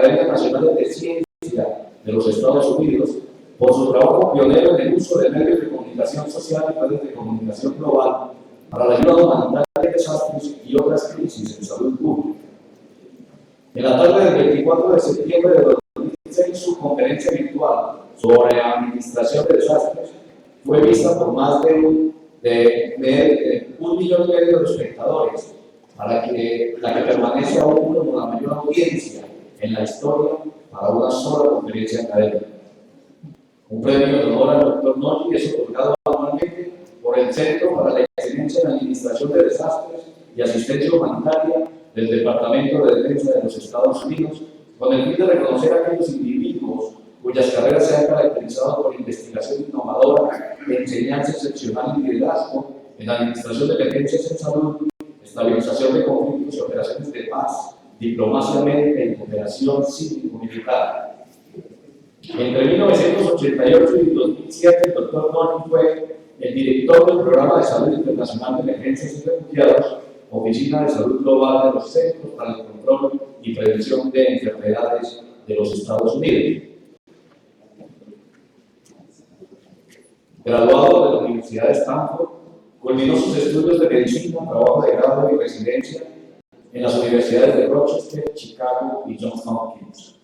Academias Nacionales de Ciencia de los Estados Unidos por su trabajo pionero en el uso de medios de comunicación social y redes de comunicación global para la ayuda humanitaria de desastres y otras crisis en salud pública. En la tarde del 24 de septiembre de 2016, su conferencia virtual sobre administración de desastres fue vista por más de 1,5 millón de espectadores, la que permanece aún como la mayor audiencia en la historia para una sola conferencia académica. Un premio en honor al Dr. Nolli es otorgado anualmente por el Centro para la Excelencia en Administración de Desastres y Asistencia Humanitaria del Departamento de Defensa de los Estados Unidos, con el fin de reconocer a aquellos individuos cuyas carreras se han caracterizado por investigación innovadora, enseñanza excepcional y liderazgo en administración de emergencias en salud, estabilización de conflictos y operaciones de paz, diplomacia médica y cooperación cívico-militar. Entre 1988 y 2007, el Dr. Nolli fue el director del Programa de Salud Internacional de Emergencias y Refugiados, Oficina de Salud Global de los Centros para el Control y Prevención de Enfermedades de los Estados Unidos. Graduado de la Universidad de Stanford, culminó sus estudios de medicina, trabajo de grado y residencia en las universidades de Rochester, Chicago y Johns Hopkins.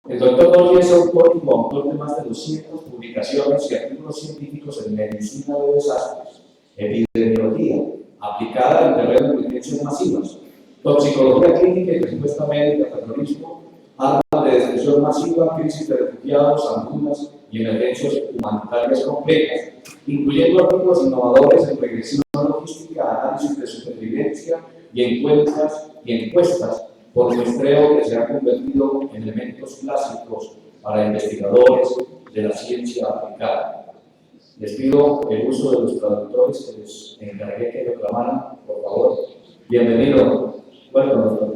El Dr. Nolli es autor y coautor de más de 200 publicaciones y artículos científicos en medicina de desastres, epidemiología aplicada en terreno de emergencias masivas, toxicología clínica y respuesta médica, terrorismo, armas de destrucción masiva, crisis de refugiados, hambrunas y emergencias humanitarias complejas, incluyendo artículos innovadores en regresión logística, análisis de supervivencia y encuestas por muestreo que se han convertido en elementos clásicos para investigadores de la ciencia aplicada. Les pido el uso de los traductores que les encargué que reclamaran, por favor. Bienvenido. Bueno, doctor.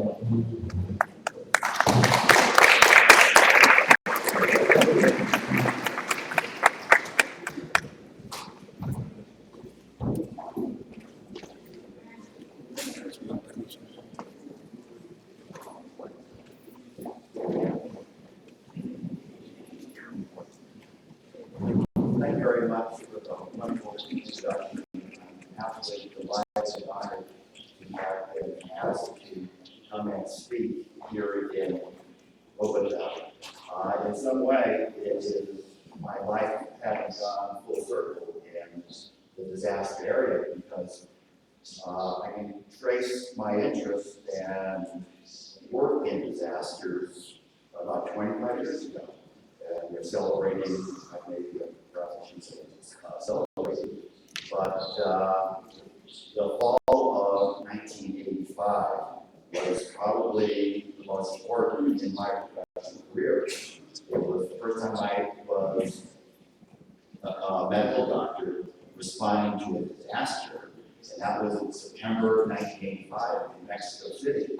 Thank you very much for the wonderful introduction. I'm absolutely delighted and honored to have been asked to come and speak here in Bogotá. In some way, it is my life having gone full circle in the disaster area because I can trace my interest and work in disasters about 25 years ago. And we're celebrating, maybe celebrating, but the fall of 1985 was probably the most important in my professional career. It was the first time I was a medical doctor responding to a disaster, and that was in September 1985 in Mexico City.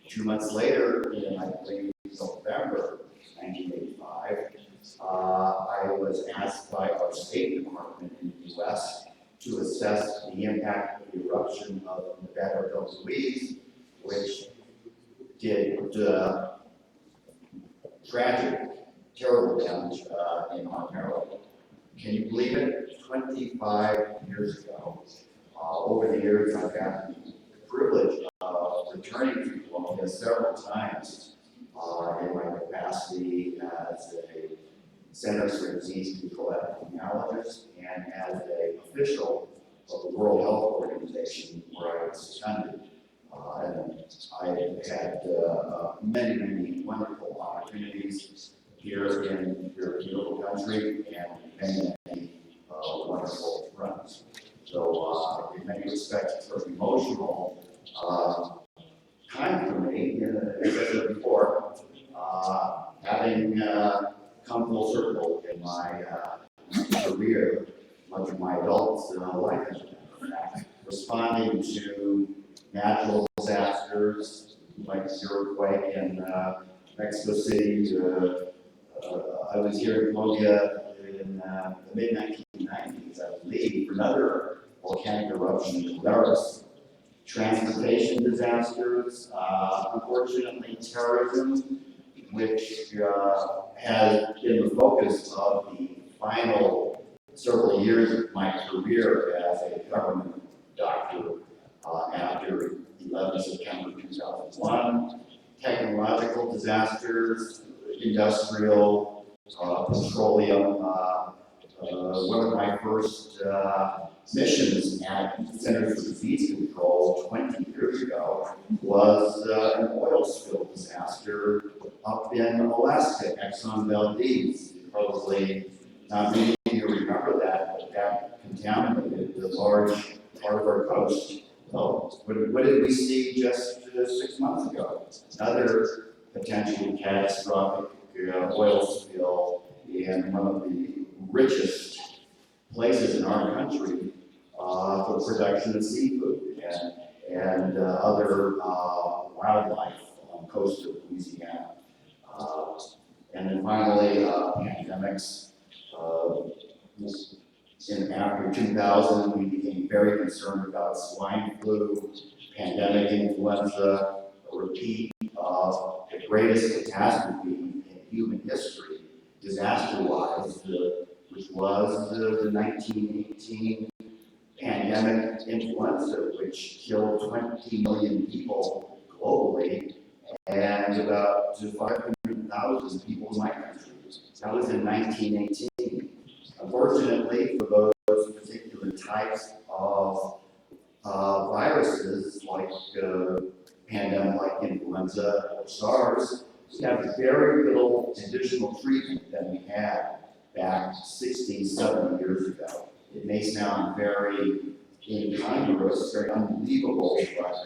2 months later, in I believe November 1985, I was asked by our State Department in the U.S. to assess the impact of the eruption of Nevada Del Ruiz, which did tragic, terrible damage in Ontario. Can you believe it? 25 years ago. Over the years, I've had the privilege of returning to Colombia several times in my capacity as a Center for Disease Control Epidemiologist and as an official of the World Health Organization where I was seconded. And I had many, many wonderful opportunities here in your beautiful country and many, many wonderful friends. So in many respects, it's a very emotional time for me, as I said before, having come full circle in my career, much of my adult life, responding to natural disasters like the earthquake in Mexico City. I was here in Colombia in the mid-1990s, I believe, for another volcanic eruption in Laos. Transportation disasters, unfortunately terrorism, which has been the focus of the final several years of my career as a government doctor after 11 September 2001. Technological disasters, industrial, petroleum. One of my first missions at Centers for Disease Control 20 years ago was an oil spill disaster up in Alaska, Exxon Valdez. Probably not many of you remember that, but that contaminated the large part of our coast. Well, what did we see just 6 months ago? Another potentially catastrophic oil spill in one of the richest places in our country for production of seafood and other wildlife on the coast of Louisiana. And then finally, pandemics. After 2000, we became very concerned about swine flu, pandemic influenza, a repeat of the greatest catastrophe in human history, disaster-wise, which was the 1918 pandemic influenza, which killed 20 million people globally and about 500,000 people in my country. That was in 1918. Unfortunately, for those particular types of viruses, like pandemic like influenza or SARS, we have very little additional treatment than we had back 60, 70 years ago. It may sound very incongruous, very unbelievable, but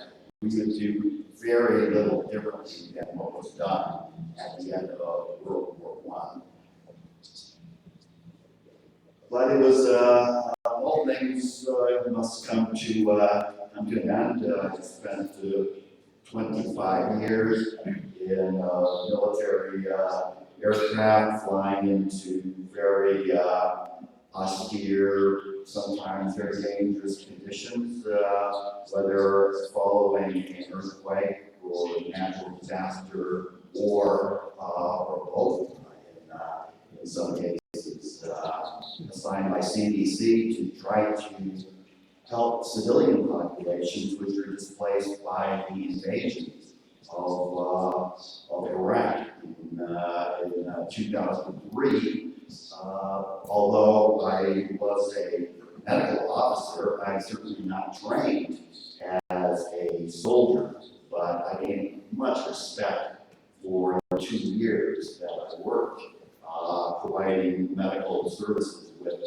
we would do very little differently than what was done at the end of World War I. But it was, all things must come to an end. I spent 25 years in military aircraft, flying into very austere, sometimes very dangerous conditions, whether following an earthquake or a natural disaster or both in some cases. Assigned by CDC to try to help civilian populations which are displaced by the invasions of Iraq in 2003. Although I was a medical officer, I'm certainly not trained as a soldier, but I gained much respect for the 2 years that I worked providing medical services with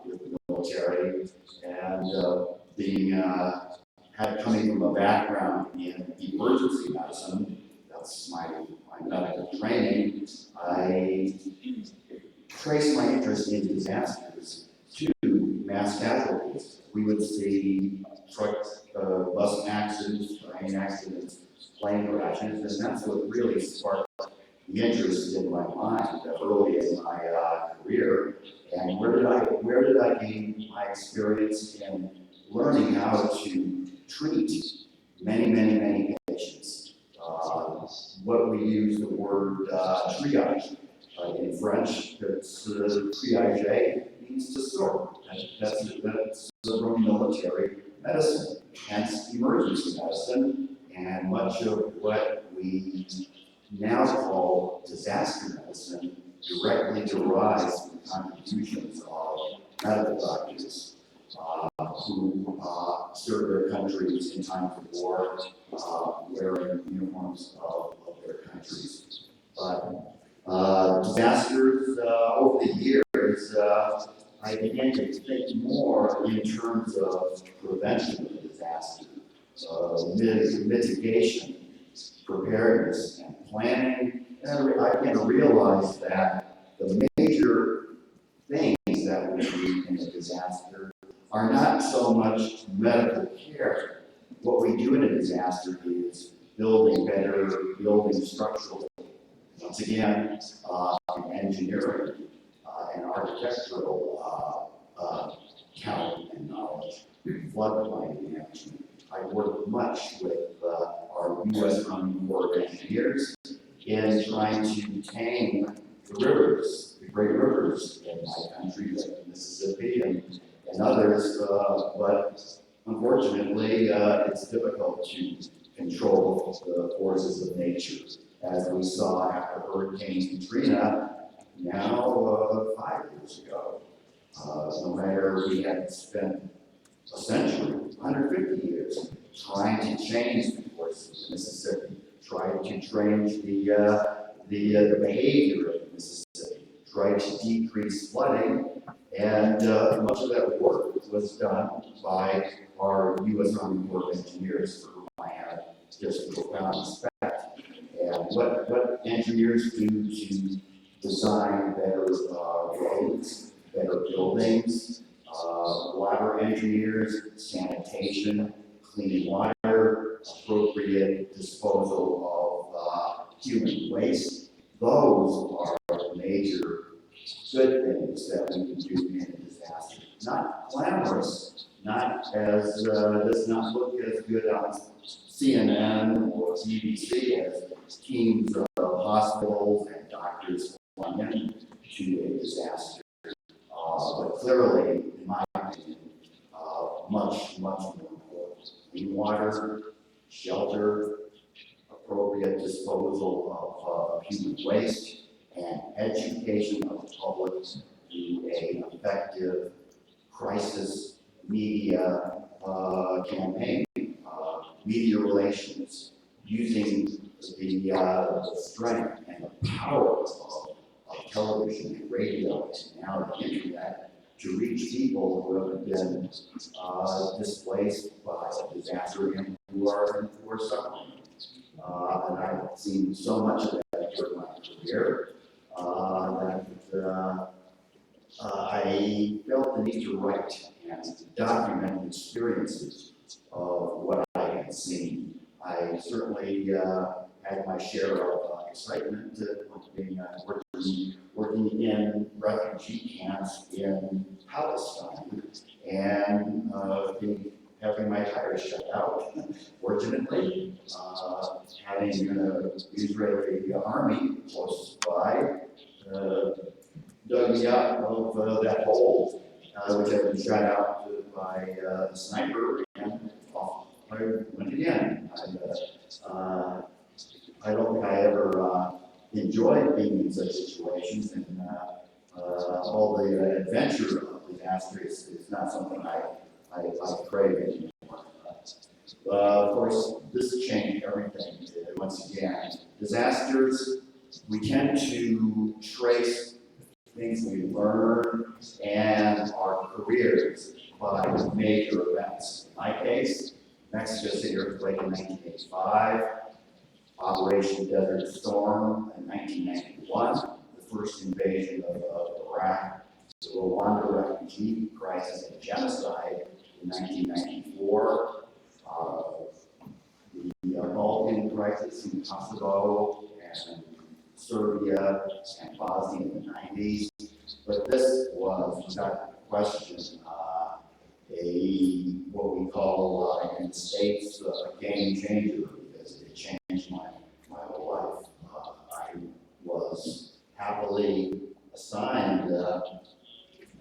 the military, and being coming from a background in emergency medicine. That's my medical training. I traced my interest in disasters to mass casualties. We would see truck, bus accidents, train accidents, plane crashes, and that's what really sparked the interest in my mind early in my career. And where did I gain my experience in learning how to treat many patients? What we use the word triage in French. That's triage means to sort. That's the Roman military medicine, hence emergency medicine, and much of what we now call disaster medicine directly derives from the contributions of medical doctors who serve their countries in times of war, wearing uniforms of their countries. But disasters over the years, I began to think more in terms of prevention of disaster, mitigation, preparedness, and planning. And I began to realize that the major things that we do in a disaster are not so much medical care. What we do in a disaster is building better, building structural. Once again, engineering and architectural talent and knowledge, floodplain management. I work much with our U.S. Army Corps of Engineers in trying to tame the rivers, the great rivers in my country, like the Mississippi and others, but unfortunately, it's difficult to control the forces of nature, as we saw after Hurricane Katrina now 5 years ago. No matter we had spent a century, 150 years, trying to change the course of the Mississippi, trying to change the behavior of the Mississippi, trying to decrease flooding, and much of that work was done by our U.S. Army Corps of Engineers, for whom I have just profound respect. And what engineers do to design better roads, better buildings, water engineers, sanitation, clean water, appropriate disposal of human waste. Those are major good things that we can do in a disaster. Not glamorous, not as, does not look as good on CNN or BBC as teams of hospitals and doctors flying into a disaster. But clearly, in my opinion, much more important. Clean water, shelter, appropriate disposal of human waste, and education of the public through an effective crisis media campaign, media relations, using the strength and the power of television and radio and now the internet to reach people who have been displaced by a disaster and who are suffering. And I've seen so much of that during my career that I felt the need to write and document experiences of what I had seen. I certainly had my share of excitement working in refugee camps in Palestine and having my tires shut out. Fortunately, having the Israeli army close by dug me out of that hole, which had been shot out by a sniper, and off I went again. I don't think I ever enjoyed being in such situations, and all the adventure of disaster is not something I crave anymore. Of course, this changed everything. Once again, disasters, we tend to trace things we learn and our careers by major events. In my case, Mexico City earthquake in 1985, Operation Desert Storm in 1991, the first invasion of Iraq, the Rwanda refugee crisis and genocide in 1994, the Balkan crisis in Kosovo and Serbia and Bosnia in the 90s. But this was, without question, what we call in the States a game changer, because it changed my whole life. I was happily assigned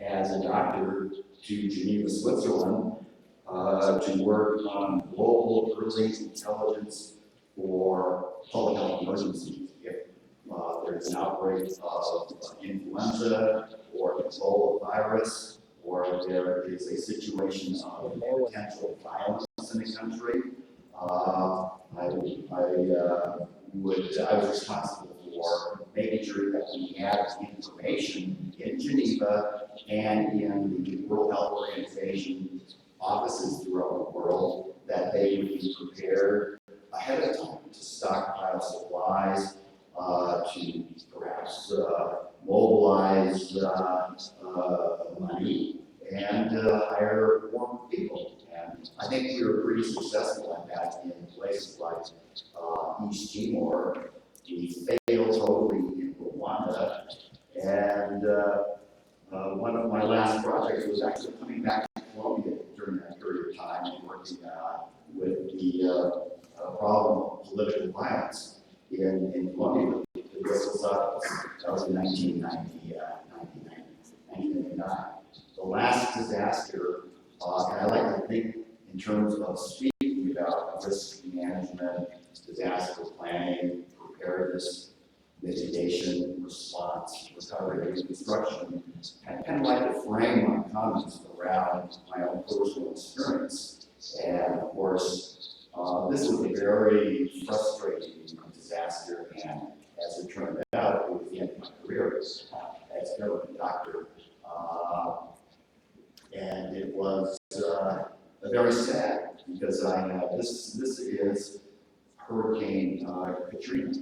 as a doctor to Geneva, Switzerland, to work on global early intelligence for public health emergencies. If there's an outbreak of influenza or Ebola virus, or there is a situation of potential violence in the country, I was responsible for making sure that we had information in Geneva and in the World Health Organization offices throughout the world, that they would be prepared ahead of time to stockpile supplies, to perhaps mobilize money and hire more people. And I think we were pretty successful at that in places like East Timor. We failed totally in Rwanda. And one of my last projects was actually coming back to Colombia during that period of time and working with the problem of political violence in Colombia. was. That was in 1999. The last disaster, and I like to think in terms of speaking about risk management, disaster planning, preparedness, mitigation, response, recovery, and reconstruction. I kind of like to frame my comments around my own personal experience. And of course, this was a very frustrating disaster, and as it turned out, it was the end of my career as a government doctor. And it was very sad because this is Hurricane Katrina.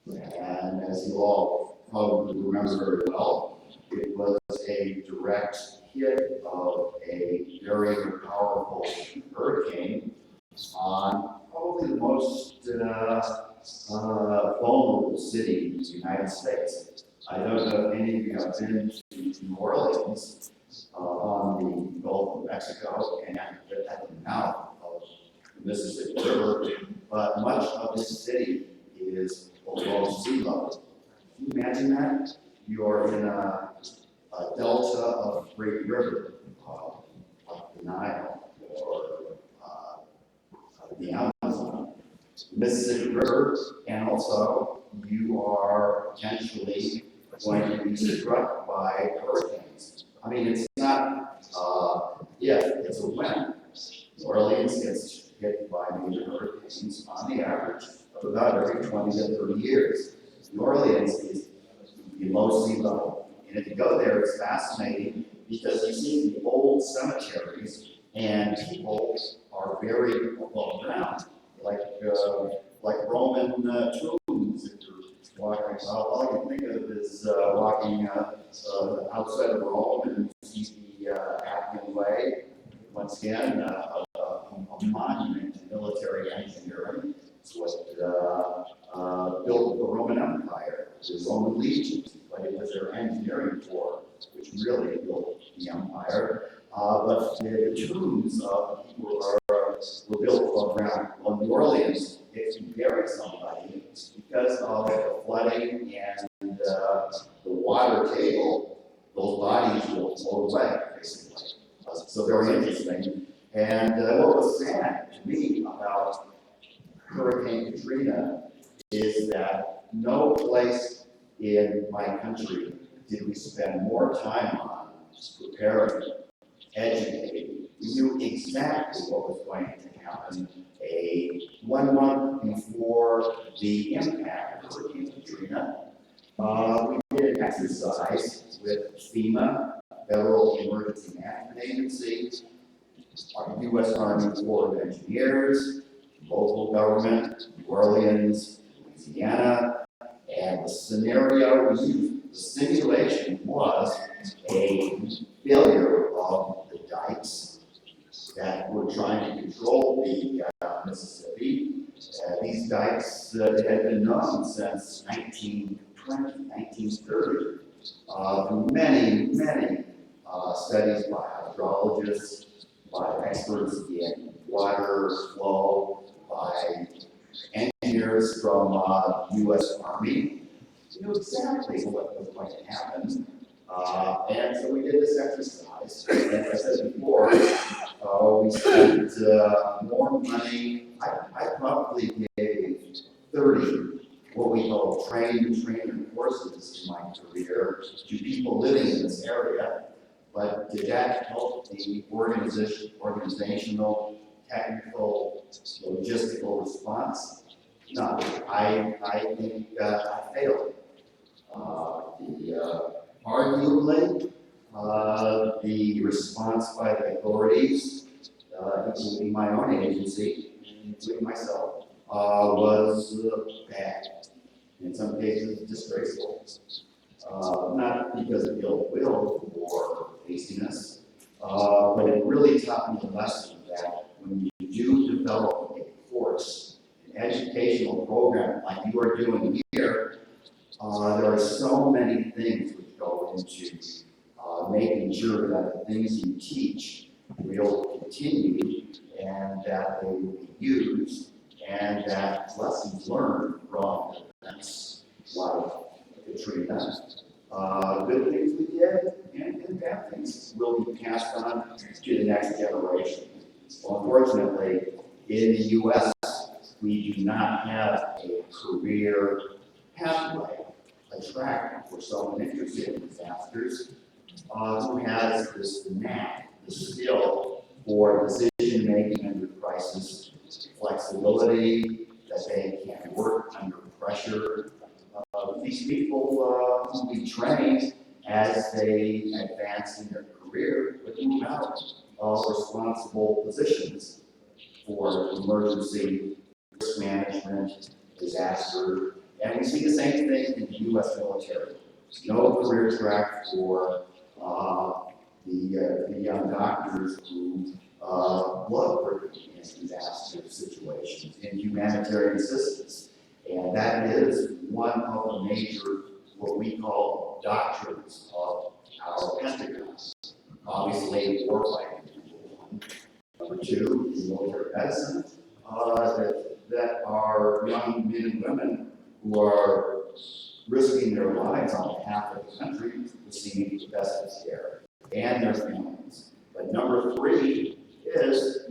And as you all probably remember very well, it was a direct hit of a very powerful hurricane on probably the most vulnerable city in the United States. I don't know if any of you have been to New Orleans on the Gulf of Mexico and at the mouth of the Mississippi River, but much of this city is below sea level. Can you imagine that? You are in a delta of Great River, like the Nile or the Amazon, Mississippi River, and also you are potentially going to be struck by hurricanes. I mean, it's not if, it's a when. New Orleans gets hit by major hurricanes on the average of about every 20 to 30 years. New Orleans is below sea level. And if you go there, it's fascinating because you see the old cemeteries and people are buried above ground, like Roman tombs. If you're walking, all I can think of is walking outside of Rome and see the Appian Way. Once again, a monument to military engineering. It's what built the Roman Empire, the Roman legions, but it was their engineering corps which really built the empire. But the tombs of people were built above ground. Well, New Orleans, if you bury somebody, because of the flooding and the water table, those bodies will float away, basically. So very interesting. And what was sad to me about Hurricane Katrina is that no place in my country did we spend more time on preparing, educating. We knew exactly what was going to happen 1 month before the impact of Hurricane Katrina. We did an exercise with FEMA, Federal Emergency Management Agency, our U.S. Army Corps of Engineers, local government, New Orleans, Louisiana, and the scenario we used, the simulation was a failure of the dikes that were trying to control the Mississippi. These dikes had been known since 1920, 1930, through many studies by hydrologists, by experts in water flow, by engineers from the U.S. Army. We knew exactly what was going to happen. And so we did this exercise. And as I said before, we spent more money. I probably gave 30 what we call trained courses in my career to people living in this area. But did that help the organizational, technical, logistical response? No, I think I failed. Arguably, the response by the authorities, including my own agency, including myself, was bad. In some cases, disgraceful. Not because of ill will or laziness, but it really taught me a lesson that when you do develop a course, an educational program like you are doing here, there are so many things which go into making sure that the things you teach will continue and that they will be used and that lessons learned from events like Katrina, good things we did and bad things will be passed on to the next generation. Well, unfortunately, in the U.S., we do not have a career pathway, a track for someone interested in disasters who has this knack, the skill for decision making under crisis, flexibility, that they can work under pressure. These people will be trained as they advance in their career, but move out of responsible positions for emergency risk management, disaster, and we see the same thing in the U.S. military. No career track for the young doctors who love working in disaster situations, in humanitarian assistance. And that is one of the major, what we call doctrines of our Pentagon. Obviously, warfighting. Number two is military medicine, that are young men and women who are risking their lives on behalf of the country, receiving the best of care, and their families. But number three is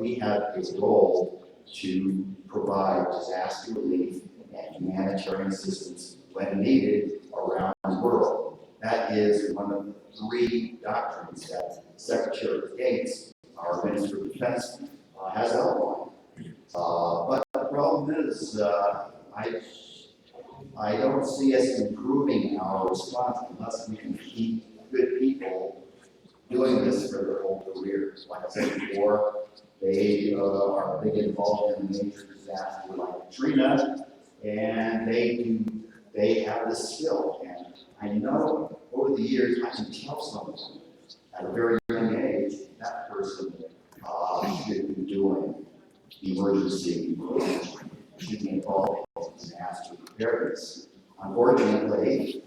we have a role to provide disaster relief and humanitarian assistance when needed around the world. That is one of the three doctrines that Secretary Gates, our Minister of Defense, has outlined. But the problem is, I don't see us improving our response unless we can keep good people doing this for their whole careers. Like I said before, they are big involved in a major disaster like Katrina, and they have the skill. And I know over the years I can tell someone at a very young age that person should be doing emergency management, should be involved in disaster preparedness. Unfortunately,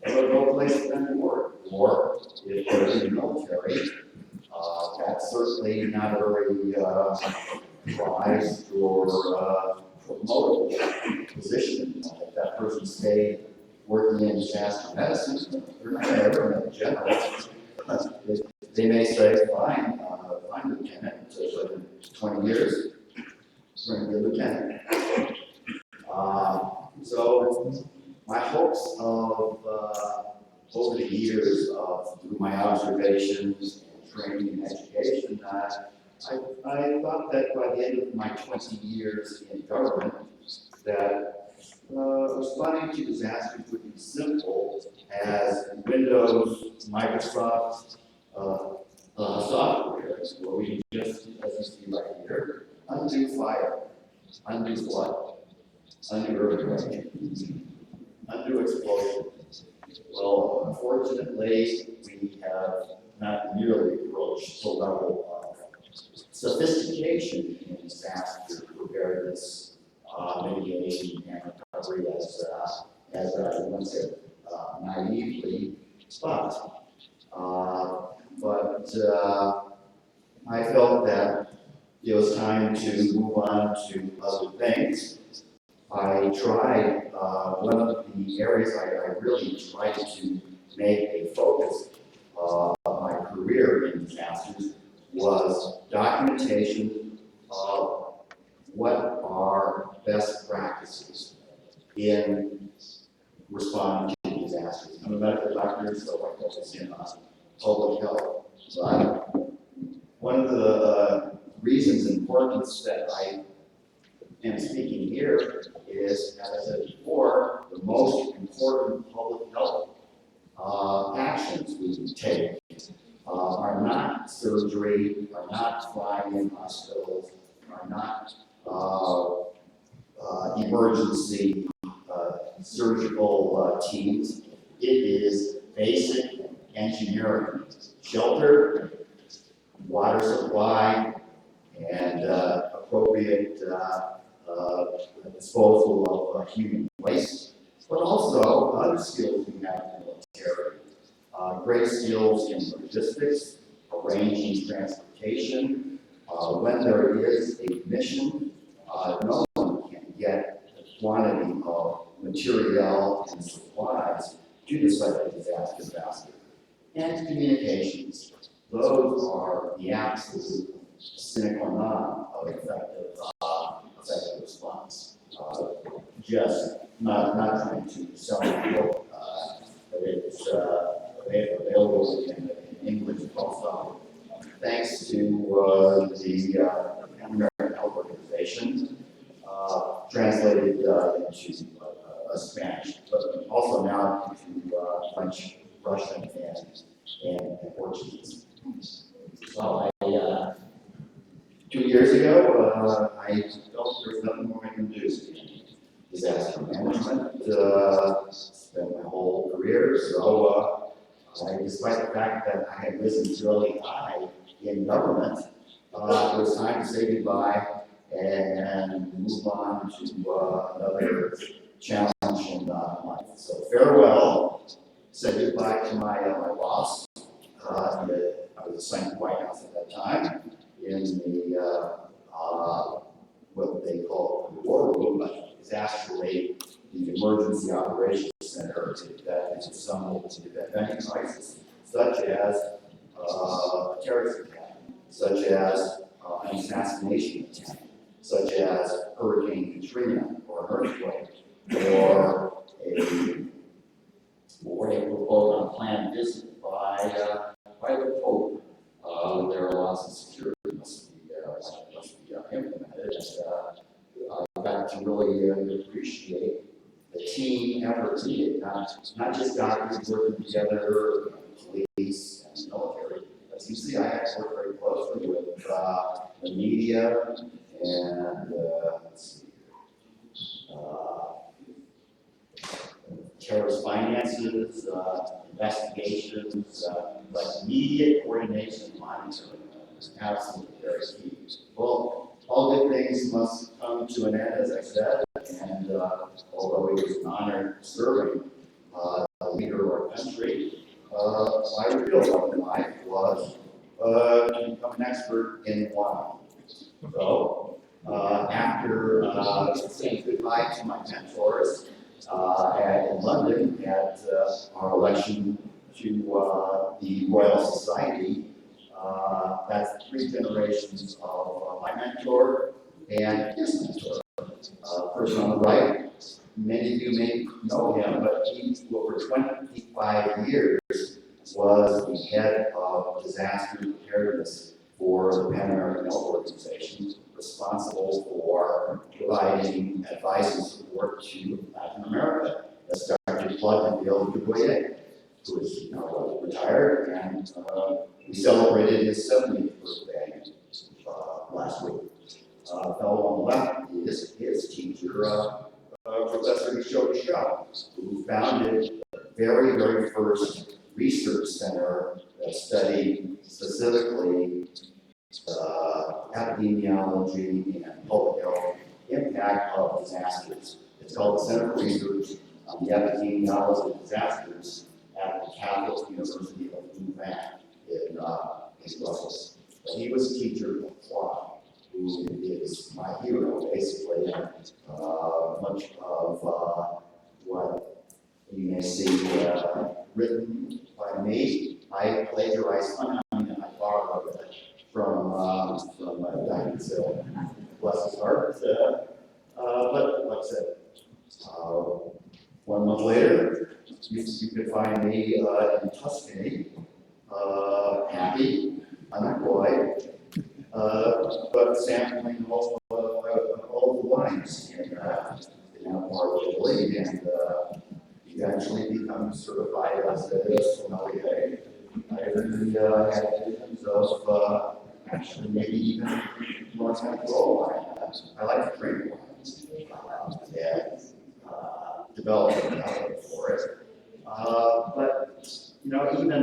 they have no place for them to work, or if they're in the military, that's certainly not a very prized or promotable position. If that person stayed working in disaster medicine, they're not ever in general. They may say, fine, lieutenant, but in 20 years, we're going to be a lieutenant. So my hopes of over the years through my observations, training, and education, I thought that by the end of my 20 years in government, that responding to disasters would be simple as Windows, Microsoft software, where we can just, as you see right here, undo fire, undo flood, undo earthquake, undo explosion. Well, unfortunately, we have not nearly approached the level of sophistication in disaster preparedness, mitigation, and recovery as I once said naively thought. But I felt that it was time to move on to other things. I tried, one of the areas I really tried to make a focus of my career in disasters was documentation of what are best practices in responding to disasters. I'm a medical doctor, so I focus in on public health. But one of the reasons and importance that I am speaking here is, as I said before, the most important public health actions we can take are not surgery, are not flying in hospitals, are not emergency surgical teams. It is basic engineering, shelter, water supply, and appropriate disposal of human waste, but also other skills we have in the military. Great skills in logistics, arranging transportation. When there is a mission, no one can get the quantity of material mail and supplies to the site of disaster faster. And communications. Those are the absolute sine qua non of effective response. Just not trying to sell people, but it's available in English also. Thanks to the American Health Organization, translated into Spanish, but also now into French, Russian, and Portuguese. So 2 years ago, I felt there's nothing more I can do in disaster management. Spent my whole career, so despite the fact that I had risen really high in government, it was time to say goodbye and move on to another challenge in life. So farewell, said goodbye to my boss. I was assigned to White House at that time in the what they call the war room, but disaster rate, the emergency operations center that is assembled to prevent any crisis, such as a terrorist attack, such as an assassination attempt, such as Hurricane Katrina or an earthquake, or a proposed unplanned visit by the Pope. There are lots of security must be implemented. And got to really appreciate the team effort needed, not just doctors working together, police and military. As you see, I actually work very closely with the media and terrorist finances, investigations, but media coordination and monitoring is absolutely very key. Well, all good things must come to an end, as I said, and although it was an honor serving the leader of our country, my real love in life was to become an expert in wine. So, after saying goodbye to my mentors in London at our election to the Royal Society, that's 3 generations of my mentor and his mentor. Person on the right, many of you may know him, but he, over 25 years, was the head of disaster preparedness for the Pan American Health Organization, responsible for providing advice and support to Latin America. That's Dr. Claude Dubois, who is now retired, and we celebrated his 70th birthday last week. Fellow on the left is his teacher, Professor Michel Shaw, who founded the very, very first research center that studied specifically epidemiology and public health impact of disasters. It's called the Center for Research on the Epidemiology of Disasters at the Catholic University of Louvain in Brussels. But he was a teacher of Claude, who is my hero, basically. Much of what you may see written by me, I plagiarized and I borrowed it from Dr. Sill. Bless his heart. But like I said, 1 month later, you could find me in Tuscany, happy, unemployed, but sampling all the wines in part of Italy, and eventually become certified as a sommelier. I really had visions of actually maybe even more control wine. I like to drink wine and develop a palate for it. But even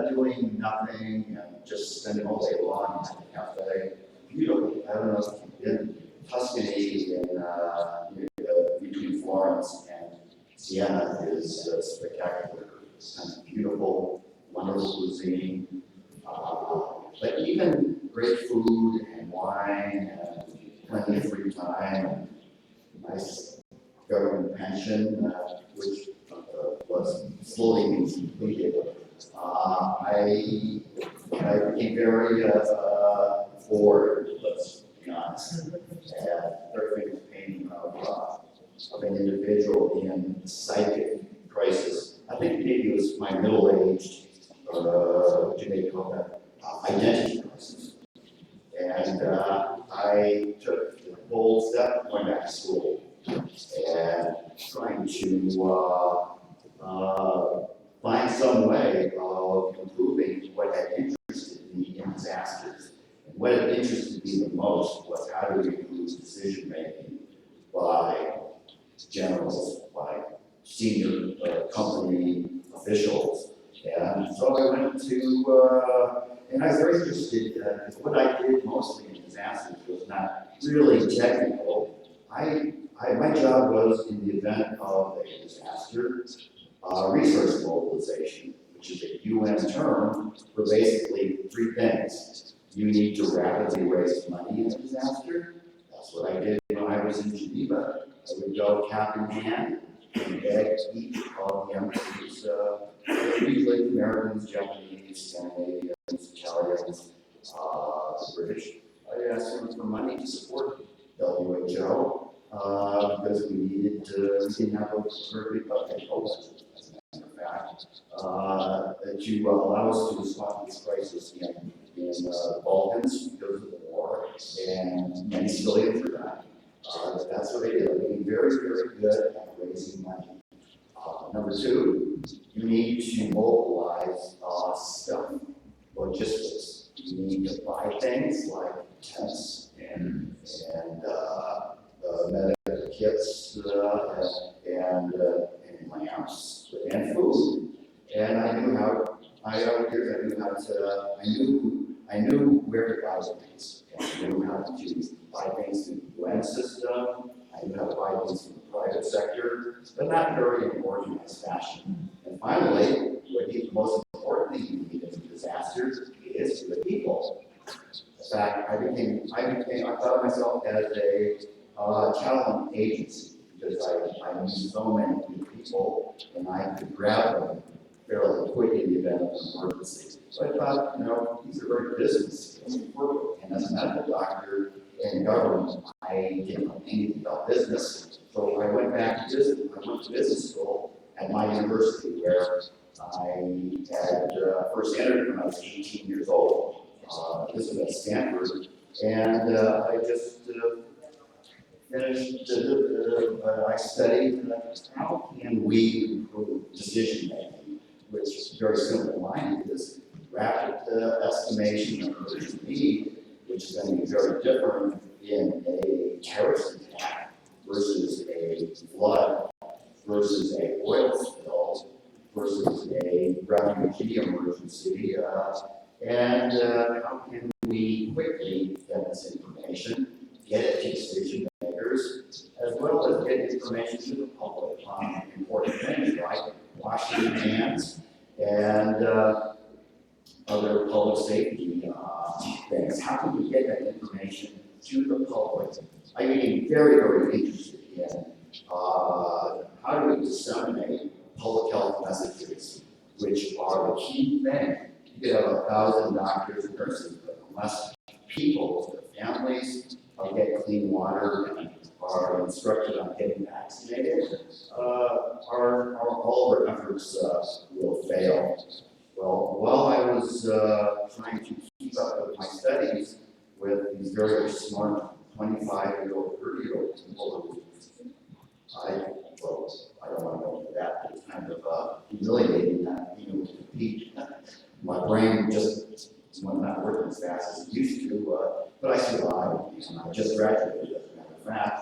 doing nothing and just spending all day long at the cafe, beautiful. I don't know if you've been Tuscany in between Florence and Siena is spectacular. It's kind of beautiful, wonderful cuisine, but even great food and wine and plenty of free time and nice government pension, which was slowly being completed. I became very bored, let's be honest, and very famous painting of an individual in psychic crisis. I think maybe it was my middle-aged, what do they call that, identity crisis. And I took the bold step, going back to school, and trying to find some way of improving what had interested me in disasters. And what had interested me the most was how do we improve decision making by generals, by senior company officials. And so I went to, and I was very interested, because what I did mostly in disasters was not really technical. My job was in the event of a disaster, resource mobilization, which is a UN term for basically three things. You need to rapidly raise money in a disaster. That's what I did when I was in Geneva. I would go cap in hand and beg each of the embassies, usually Americans, Japanese, Scandinavians, Italians, British. I asked them for money to support WHO because we needed to, we didn't have a very big budget, as a matter of fact, to allow us to respond to this crisis in the Balkans because of the war, and many civilians were dying. That's what I did. I became very, very good at raising money. Number two, you need to mobilize stuff, logistics. You need to buy things like tents and medical kits and lamps and food. And I knew how. I knew where to buy things. I knew how to buy things in the UN system. I knew how to buy things in the private sector, but not very in an organized fashion. And finally, what the most important thing you need in disasters is the people. In fact, I thought of myself as a talent agency because I knew so many people and I could grab them fairly quick in the event of an emergency. So I thought, these are very business skills. And as a medical doctor in government, I didn't know anything about business. So I went back to business. I went to business school at my university where I had first entered when I was 18 years old. This was at Stanford. And I just finished, I studied how can we improve decision making, which is very simple-minded, is rapid estimation of urgent need, which is going to be very different in a terrorist attack versus a flood versus a oil spill versus a refugee emergency, and how can we quickly get this information, get it to decision makers, as well as get information to the public on important things like washing your hands and other public safety things. How can we get that information to the public? I became very, very interested in how do we disseminate public health messages, which are the key thing. You could have 1,000 doctors and nurses, but unless people, their families, get clean water and are instructed on getting vaccinated, all of our efforts will fail. Well, while I was trying to keep up with my studies with these very smart 25-year-old, 30-year-old people who I don't want to go into that, but it's kind of humiliating that, to compete. My brain just not working as fast as it used to, but I survived, and I just graduated, as a matter of fact.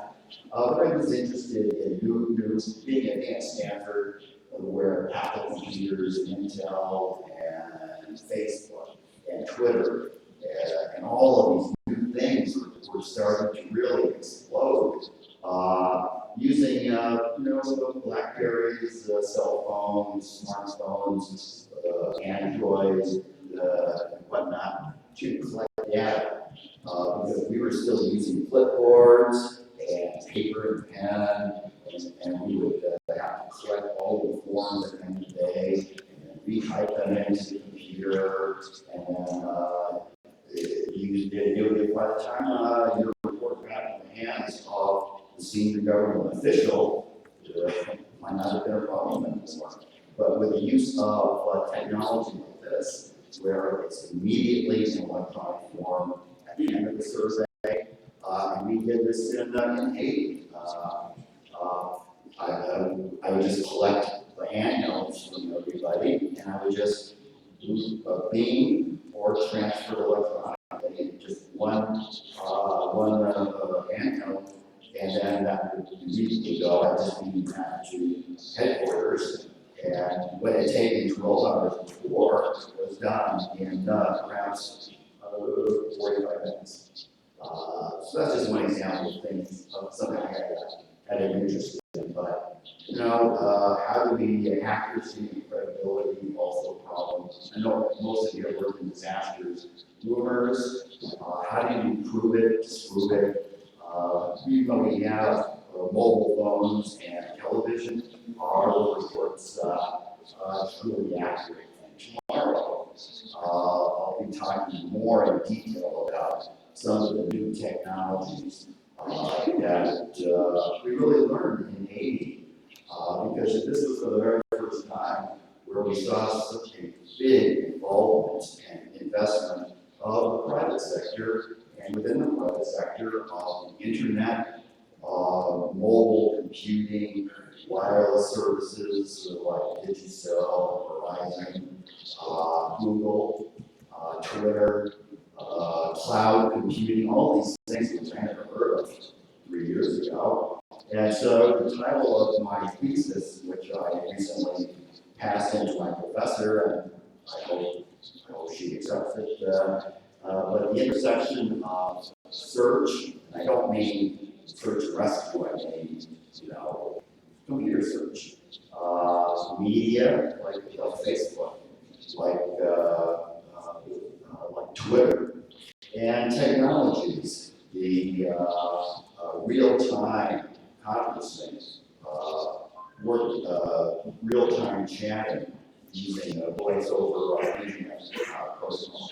But I was interested in being at Stanford, where Apple computers and Intel and Facebook and Twitter and all of these new things were starting to really explode. Using Blackberries, cell phones, smartphones, Androids, and whatnot to collect data. Because we were still using clipboards and paper and pen forms at the end of the day, and then retype them into the computer, and then by the time your report got in the hands of the senior government official, might not have been a problem anymore. But with the use of technology like this, where it's immediately in electronic form at the end of the survey, and we did this in Haiti. I would just collect the handhelds from everybody, and I would just do a beam or transfer electronically, just one handheld, and then that would immediately go. I just beam that to headquarters, and what it taken 12 hours before was done in around 45 minutes. So that's just one example of things, of something I had an interest in. But, how do we accuracy and credibility also a problem? I know most of you have worked in disasters. Rumors, how do you prove it, disprove it? Even though we have mobile phones and television, are those reports truly accurate? And tomorrow, I'll be talking more in detail about some of the new technologies that we really learned in Haiti, because this was for the very first time where we saw such a big involvement and investment of the private sector, and within the private sector, internet, mobile computing, wireless services like Digicel, Verizon, Google, Twitter, cloud computing, all these things which I never heard of 3 years ago. And so the title of my thesis, which I recently passed in to my professor, and I hope she accepts it, but the intersection of search, and I don't mean search and rescue, I mean, computer search, media, like Facebook, like Twitter, and technologies, the real-time conferencing, real-time chatting using voice over internet protocol.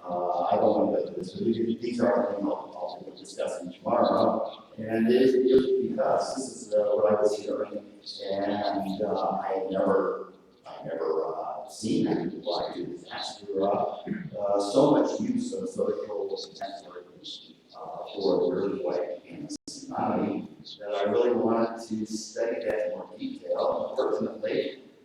I don't want to go into this, but these are things I'll be discussing tomorrow. And it is because this is what I was hearing, and I had never seen anything like disaster. So much use of social networks for the earthquake and the tsunami that I really wanted to study that in more detail. Unfortunately,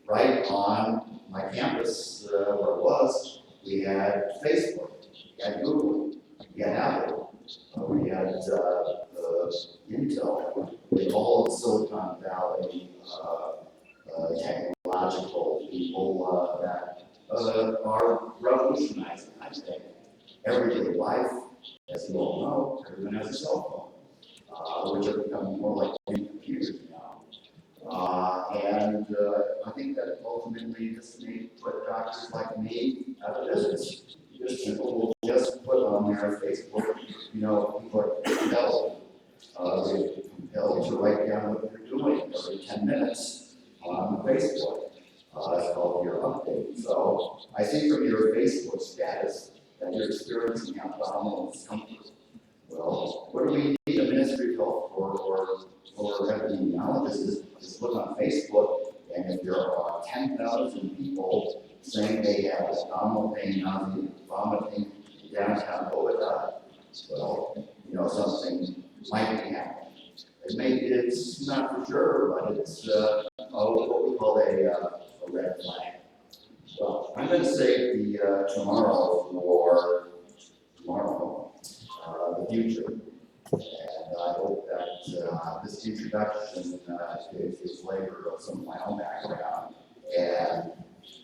right on my campus where it was, we had Facebook, we had Google, we had Apple, we had Intel, with all of Silicon Valley technological people that are revolutionizing, I think, everyday life. As you all know, everyone has a cell phone, which are becoming more like computers now. And I think that ultimately this may put doctors like me out of business. Because people will just put on their Facebook, people are compelled to write down what they're doing every 10 minutes on Facebook. It's called your update. So I see from your Facebook status that you're experiencing abdominal discomfort. Well, what do we need a Ministry of Health or epidemiologists? Just look on Facebook, and if there are 10,000 people saying they have abdominal pain, nausea, vomiting downtown Bogotá, well, something might be happening. It's not for sure, but it's what we call a red flag. Well, I'm going to save the tomorrow for the future. And I hope that this introduction gives you a flavor of some of my own background and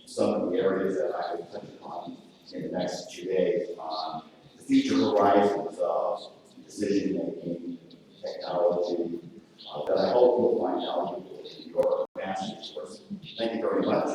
some of the areas that I will touch upon in the next 2 days on the future horizons of decision-making, technology, that I hope you'll find valuable in your master's course. Thank you very much.